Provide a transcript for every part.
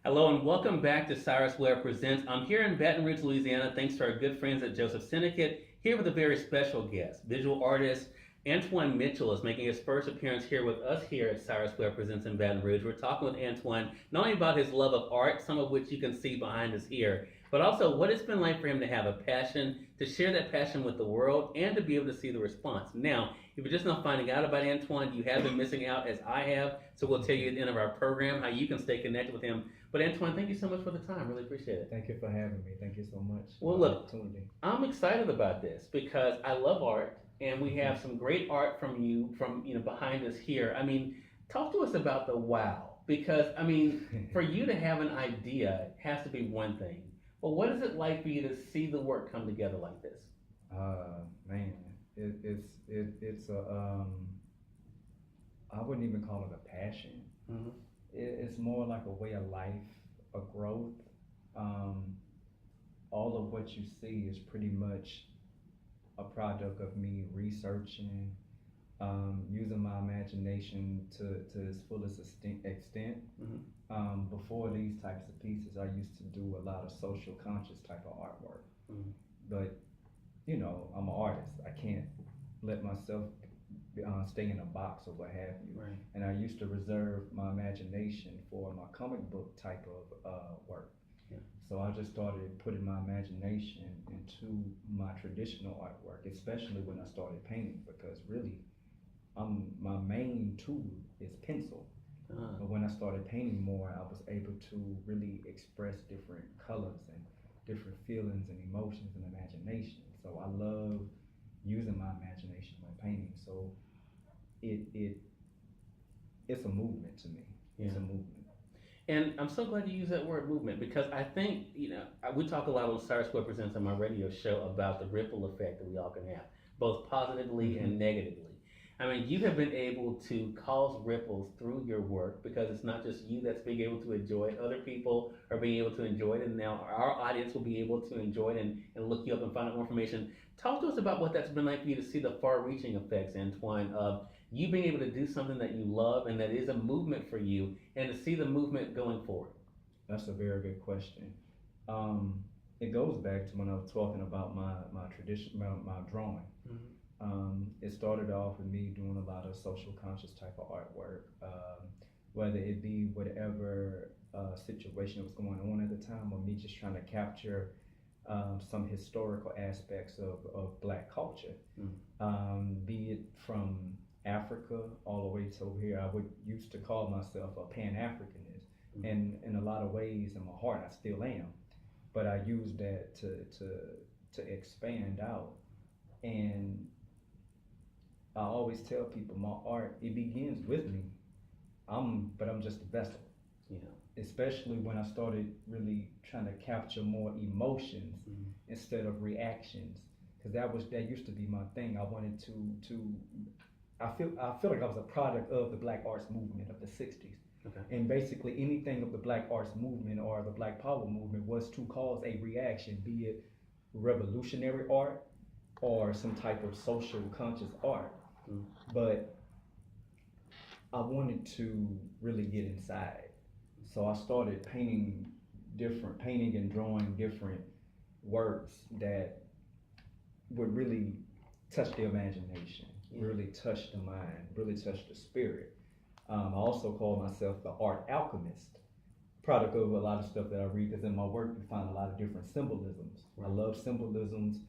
Hello and welcome back to Cyrus Webb Presents. I'm here in Baton Rouge, Louisiana, thanks to our good friends at Joseph Syndicate, here with a very special guest. Visual artist Antoine Mitchell is making his first appearance here with us here at Cyrus Webb Presents in Baton Rouge. We're talking with Antoine not only about his love of art, some of which you can see behind us here, but also what it's been like for him to have a passion, to share that passion with the world, and to be able to see the response. Now, if you're just not finding out about Antoine, you have been missing out as I have, so we'll tell you at the end of our program how you can stay connected with him. But Antoine, thank you so much for the time. Really appreciate it. Thank you for having me. Thank you so much Well, for the look, opportunity. I'm excited about this because I love art, and we have some great art from you from behind us here. I mean, talk to us about the wow because I mean, for you to have an idea has to be one thing. But what is it like for you to see the work come together like this? Man, it's a I wouldn't even call it a passion. Mm-hmm. It's more like a way of life, a growth. Um, all of what you see is pretty much a product of me researching, using my imagination to its fullest extent. Mm-hmm. Before these types of pieces, I used to do a lot of social conscious type of artwork. Mm-hmm. But I'm an artist. I can't let myself stay in a box or what have you. Right. And I used to reserve my imagination for my comic book type of work. Yeah. So I just started putting my imagination into my traditional artwork, especially when I started painting, because really, my main tool is pencil. But when I started painting more, I was able to really express different colors and different feelings and emotions and imagination. So I love using my imagination when painting. So it it's a movement to me. Yeah. It's a movement. And I'm so glad you use that word movement because I think, we talk a lot on Cyrus Webb Presents on my radio show about the ripple effect that we all can have, both positively and negatively. I mean, you have been able to cause ripples through your work because it's not just you that's being able to enjoy it. Other people are being able to enjoy it, and now our audience will be able to enjoy it and look you up and find out more information. Talk to us about what that's been like for you to see the far-reaching effects, Antoine, of you being able to do something that you love and that is a movement for you, and to see the movement going forward. That's a very good question. It goes back to when I was talking about my tradition, my drawing. Mm-hmm. It started off with me doing a lot of social conscious type of artwork, whether it be whatever situation was going on at the time, or me just trying to capture some historical aspects of Black culture, be it from Africa all the way to over here. I would used to call myself a Pan-Africanist, and in a lot of ways, in my heart, I still am. But I use that to expand out, and I always tell people my art, it begins with me. But I'm just a vessel. Yeah. Especially when I started really trying to capture more emotions instead of reactions, because that used to be my thing. I wanted to I feel like I was a product of the Black arts movement of the '60s. Okay. And basically anything of the Black arts movement or the Black Power movement was to cause a reaction, be it revolutionary art or some type of social conscious art. But I wanted to really get inside. So I started painting and drawing different works that would really touch the imagination, really touch the mind, really touch the spirit. I also call myself the art alchemist, product of a lot of stuff that I read, because in my work you find a lot of different symbolisms. I love symbolisms.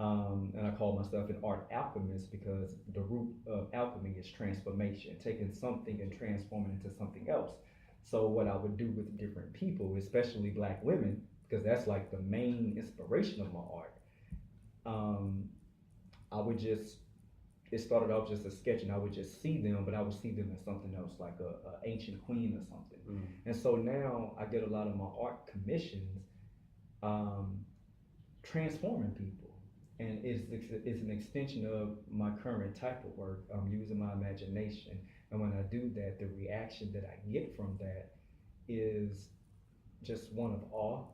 And I call myself an art alchemist because the root of alchemy is transformation, taking something and transforming it into something else. So what I would do with different people, especially Black women, because that's like the main inspiration of my art, I would just, it started off just a sketch, and I would just see them, but I would see them as something else, like a ancient queen or something. And so now I get a lot of my art commissions transforming people. And it's an extension of my current type of work. I'm using my imagination. And when I do that, the reaction that I get from that is just one of awe.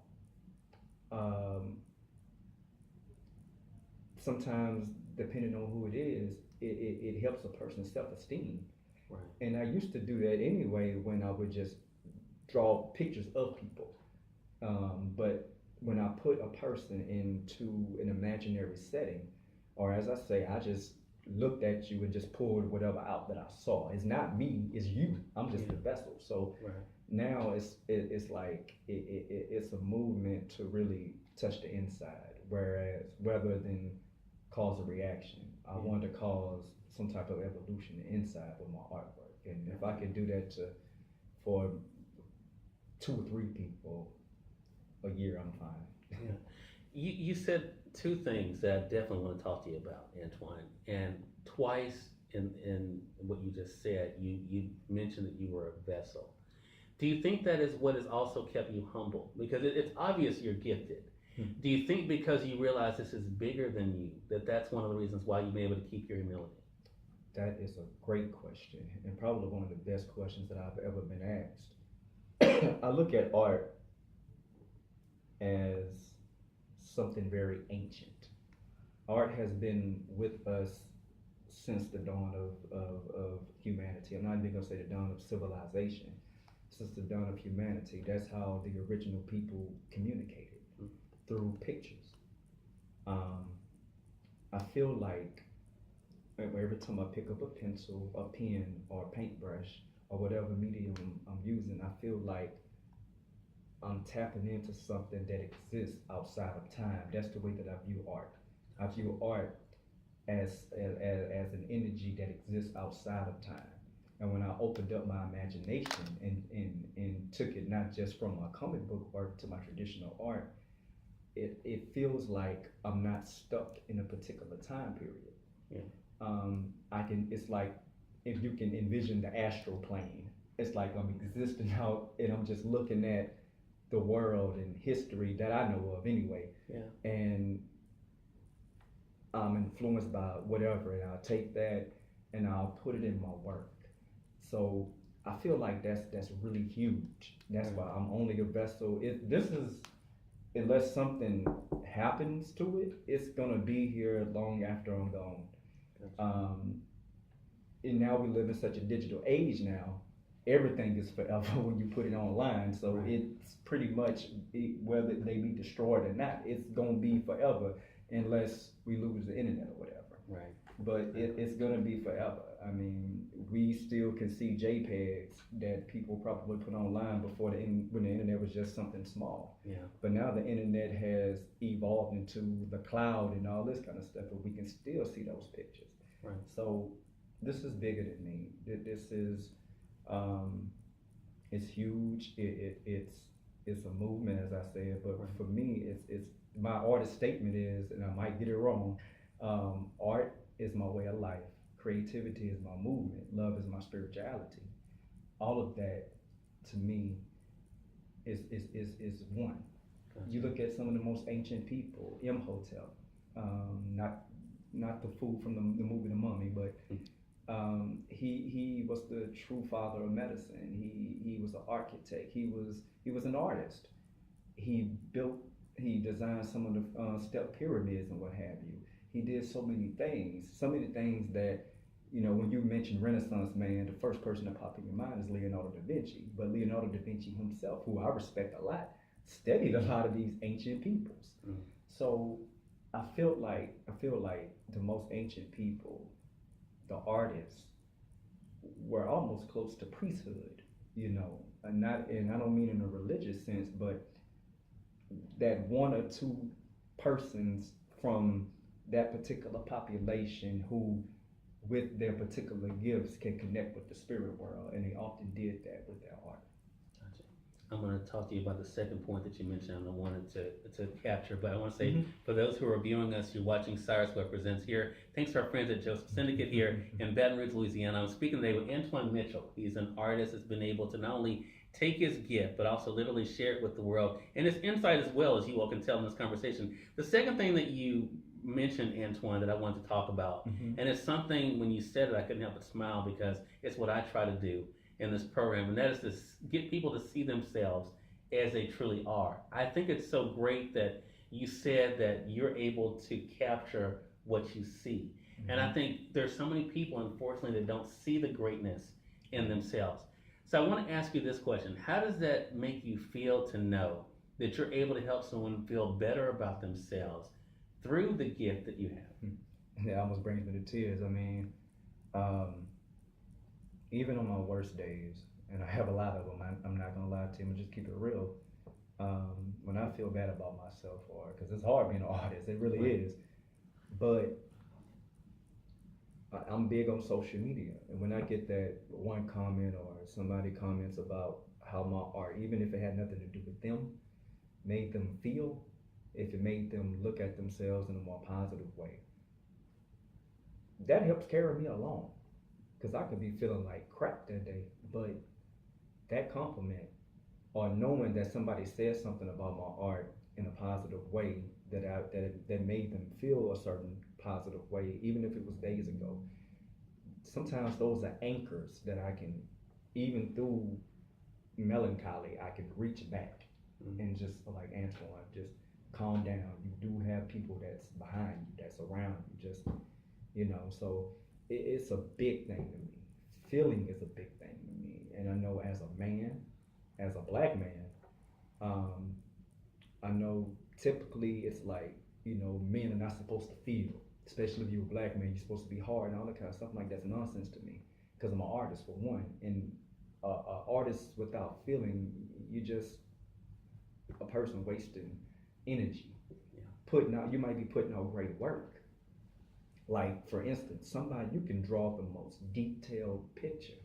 Sometimes, depending on who it is, it helps a person's self-esteem. Right. And I used to do that anyway when I would just draw pictures of people. But when I put a person into an imaginary setting, or as I say, I just looked at you and just pulled whatever out that I saw. It's not me, it's you. I'm just the vessel. So Right. now it's like it's a movement to really touch the inside, whereas rather than cause a reaction, I want to cause some type of evolution inside with my artwork. And if I can do that for 2 or 3 people a year, I'm fine. Yeah. You said two things that I definitely want to talk to you about, Antoine. And twice in what you just said, you mentioned that you were a vessel. Do you think that is what has also kept you humble? Because it's obvious you're gifted. Do you think because you realize this is bigger than you, that's one of the reasons why you've been able to keep your humility? That is a great question, and probably one of the best questions that I've ever been asked. I look at art as something very ancient. Art has been with us since the dawn of humanity. I'm not even going to say the dawn of civilization. Since the dawn of humanity, that's how the original people communicated, through pictures. I feel like every time I pick up a pencil, a pen, or a paintbrush, or whatever medium I'm using, I feel like I'm tapping into something that exists outside of time. That's the way that I view art. I view art as an energy that exists outside of time. And when I opened up my imagination and took it not just from my comic book art to my traditional art, it feels like I'm not stuck in a particular time period. Yeah. It's like if you can envision the astral plane, it's like I'm existing out and I'm just looking at the world and history that I know of anyway. Yeah. And I'm influenced by whatever, and I'll take that and I'll put it in my work. So I feel like that's really huge. That's why I'm only a vessel. Unless something happens to it, it's gonna be here long after I'm gone. And now we live in such a digital age now. Everything is forever when you put it online. So it's pretty much, whether they be destroyed or not, it's gonna be forever unless we lose the internet or whatever. Right. But it's gonna be forever. I mean, we still can see JPEGs that people probably put online before when the internet was just something small. Yeah. But now the internet has evolved into the cloud and all this kind of stuff, but we can still see those pictures. Right. So this is bigger than me. This is, it's huge. It's a movement, as I said. But for me, it's my artist statement is, and I might get it wrong. Art is my way of life. Creativity is my movement. Love is my spirituality. All of that, to me, is one. Gotcha. You look at some of the most ancient people, Imhotep, not the fool from the movie The Mummy, but he was the true father of medicine. He was an architect. He was an artist. He designed some of the step pyramids and what have you. He did so many things that, when you mention Renaissance man, the first person that popped in your mind is Leonardo da Vinci. But Leonardo da Vinci himself, who I respect a lot, studied a lot of these ancient peoples. So I feel like the most ancient people, the artists, were almost close to priesthood, and I don't mean in a religious sense, but that one or two persons from that particular population who, with their particular gifts, can connect with the spirit world, and they often did that with their art. Gotcha. I'm going to talk to you about the second point that you mentioned. I wanted to capture, but I want to say, for those who are viewing us, you're watching Cyrus Webb Presents here. Thanks to our friends at Joseph Syndicate here in Baton Rouge, Louisiana. I'm speaking today with Antoine Mitchell. He's an artist that's been able to not only take his gift, but also literally share it with the world, and his insight as well, as you all can tell in this conversation. The second thing that you mentioned, Antoine, that I wanted to talk about, and it's something, when you said it, I couldn't help but smile, because it's what I try to do in this program, and that is to get people to see themselves as they truly are. I think it's so great that you said that you're able to capture what you see. And I think there's so many people, unfortunately, that don't see the greatness in themselves. So I want to ask you this question. How does that make you feel to know that you're able to help someone feel better about themselves through the gift that you have? It almost brings me to tears. I mean, um, even on my worst days, and I have a lot of them, I'm not gonna lie to you, I'm just keep it real. When I feel bad about myself, or because it's hard being an artist, it really is. But I'm big on social media, and when I get that one comment or somebody comments about how my art, even if it had nothing to do with them, made them feel, if it made them look at themselves in a more positive way, that helps carry me along. Because I could be feeling like crap that day, but that compliment or knowing that somebody said something about my art in a positive way that made them feel a certain positive way, even if it was days ago. Sometimes those are anchors that I can, even through melancholy, I can reach back and just like Antoine, just calm down. You do have people that's behind you, that's around you, just So it's a big thing to me. Feeling is a big thing to me, and I know as a man, as a black man, I know typically it's like men are not supposed to feel, especially if you're a black man. You're supposed to be hard and all that kind of stuff. Like that's nonsense to me because I'm an artist for one, and artist without feeling, you just a person wasting energy. You might be putting out great work. Like for instance, somebody you can draw the most detailed picture,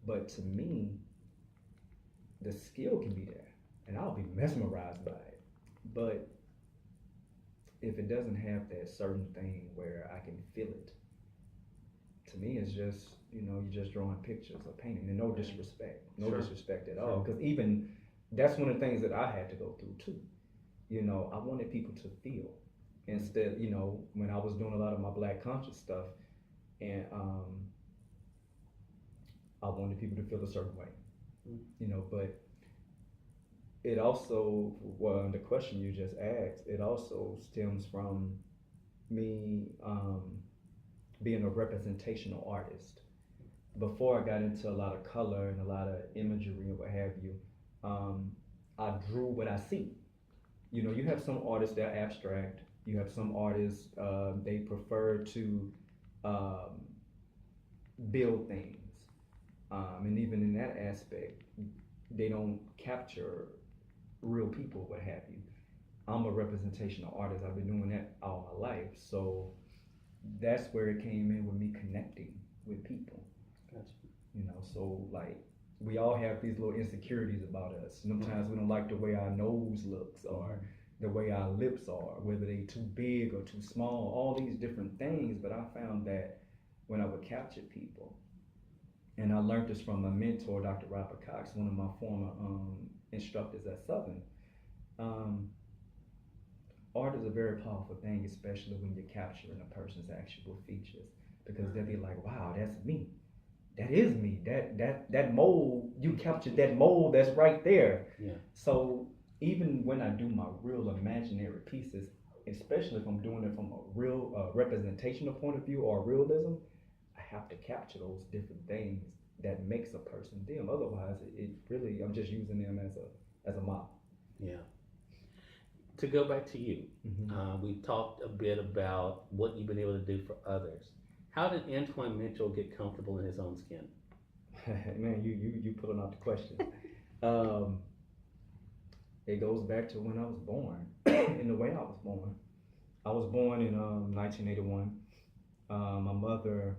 but to me, the skill can be there, and I'll be mesmerized by it. But if it doesn't have that certain thing where I can feel it, to me it's just you're just drawing pictures or painting, and no disrespect, disrespect at all. Because even that's one of the things that I had to go through too. I wanted people to feel. Instead, when I was doing a lot of my black conscious stuff, and I wanted people to feel a certain way, but it also, well, the question you just asked, it also stems from me being a representational artist. Before I got into a lot of color and a lot of imagery and what have you, I drew what I see. You have some artists that are abstract. You have some artists, they prefer to build things. And even in that aspect, they don't capture real people, what have you. I'm a representational artist. I've been doing that all my life. So that's where it came in with me connecting with people. Gotcha. So like we all have these little insecurities about us. Sometimes we don't like the way our nose looks or the way our lips are, whether they too big or too small, all these different things. But I found that when I would capture people, and I learned this from my mentor, Dr. Robert Cox, one of my former instructors at Southern. Art is a very powerful thing, especially when you're capturing a person's actual features, because they'll be like, wow, that's me. That is me. That mold, you captured that mold that's right there. Yeah. So even when I do my real imaginary pieces, especially if I'm doing it from a real representational point of view or realism, I have to capture those different things that makes a person them. Otherwise, it really, I'm just using them as a model. Yeah. To go back to you, we talked a bit about what you've been able to do for others. How did Antoine Mitchell get comfortable in his own skin? Man, you pulling out the question. It goes back to when I was born, in the way I was born. I was born in 1981. My mother,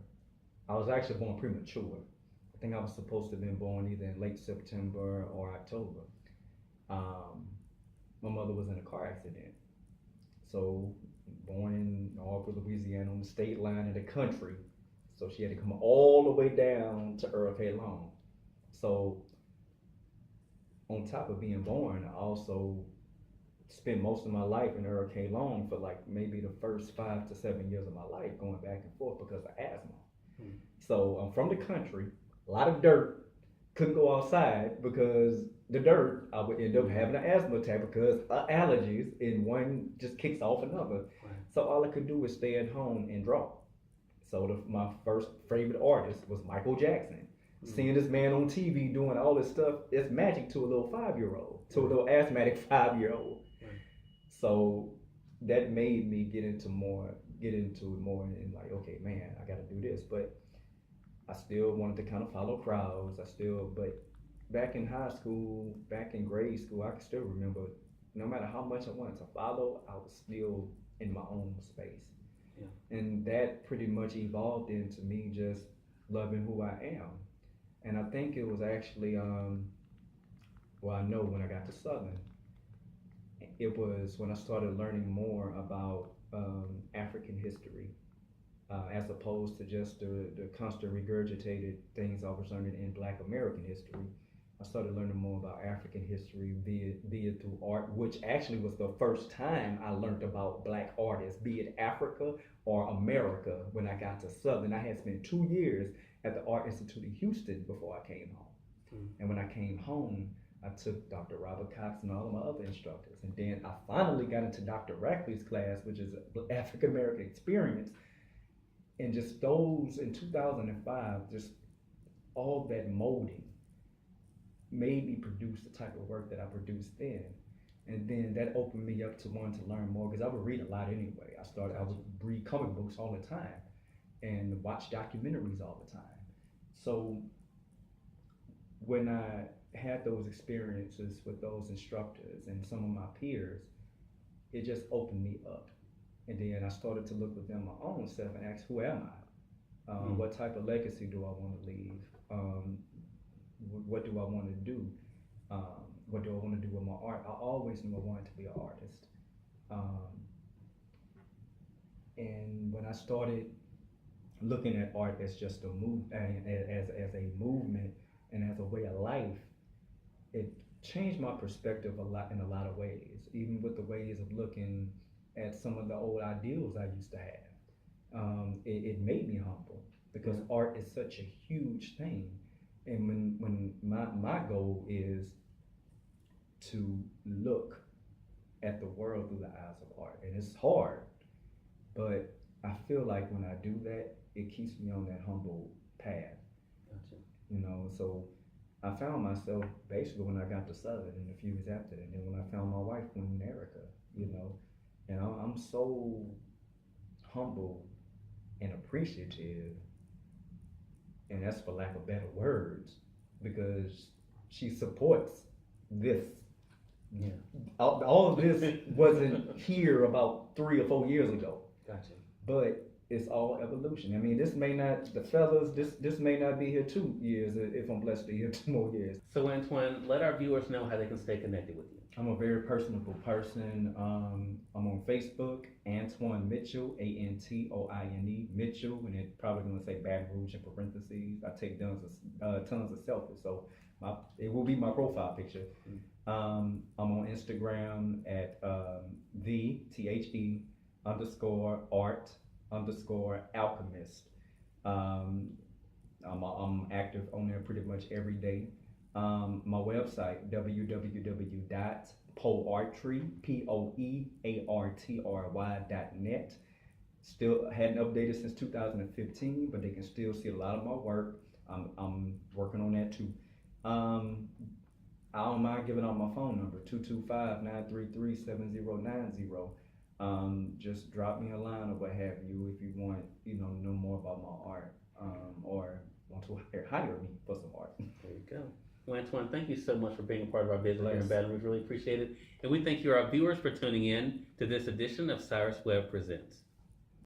I was actually born premature. I think I was supposed to have been born either in late September or October. My mother was in a car accident. So born in Norfolk, Louisiana, on the state line in the country. So she had to come all the way down to Earl K. Long. So on top of being born, I also spent most of my life in Earl K. Long for like maybe the first 5 to 7 years of my life, going back and forth because of asthma. So I'm from the country, a lot of dirt, couldn't go outside because the dirt, I would end up having an asthma attack because of allergies, and one just kicks off another. Right. So all I could do was stay at home and draw. So my first favorite artist was Michael Jackson. Seeing this man on TV doing all this stuff, it's magic to a little 5-year-old, to a little asthmatic 5-year-old. Right. So that made me get into it more, and like, okay, man, I got to do this. But I still wanted to kind of follow crowds. But back in high school, back in grade school, I can still remember, no matter how much I wanted to follow, I was still in my own space. Yeah. And that pretty much evolved into me just loving who I am. And I think it was actually, I know when I got to Southern, it was when I started learning more about African history, as opposed to just the constant regurgitated things I was learning in Black American history. I started learning more about African history, be it through art, which actually was the first time I learned about Black artists, be it Africa or America. When I got to Southern, I had spent 2 years at the Art Institute in Houston before I came home. And when I came home, I took Dr. Robert Cox and all of my other instructors. And then I finally got into Dr. Rackley's class, which is African American experience. And just those in 2005, just all that molding made me produce the type of work that I produced then. And then that opened me up to wanting to learn more, because I would read a lot anyway. I would read comic books all the time and watch documentaries all the time. So when I had those experiences with those instructors and some of my peers, it just opened me up. And then I started to look within my own self and ask, who am I? What type of legacy do I want to leave? What do I want to do? What do I want to do with my art? I always knew I wanted to be an artist. And when I started looking at art as just a as a movement and as a way of life, it changed my perspective a lot in a lot of ways, even with the ways of looking at some of the old ideals I used to have. It made me humble, because art is such a huge thing. And when my goal is to look at the world through the eyes of art, and it's hard, but I feel like when I do that, it keeps me on that humble path. Gotcha. You know, so I found myself basically when I got to Southern and a few years after that, and then when I found my wife, Queen Erica, you know, and I'm so humble and appreciative, and that's for lack of better words, because she supports this. Yeah. All of this wasn't here about 3 or 4 years ago. Gotcha. But it's all evolution. I mean, this may not, the fellas, this may not be here 2 years if I'm blessed to be here 2 more years. So Antoine, let our viewers know how they can stay connected with you. I'm a very personable person. I'm on Facebook, Antoine Mitchell, Antoine Mitchell, and it's probably going to say Baton Rouge in parentheses. I take tons of selfies, so it will be my profile picture. I'm on Instagram at _art_alchemist. I'm active on there pretty much every day. My website, www.poeartry.net. Still hadn't updated since 2015, but they can still see a lot of my work. I'm working on that too. I don't mind giving out my phone number, 225-933-7090. Just drop me a line or what have you if you want, know more about my art, or want to hire me for some art. There you go. Well, Antoine, thank you so much for being a part of our visit here in Baton Rouge. Really appreciate it. And we thank you, our viewers, for tuning in to this edition of Cyrus Webb Presents.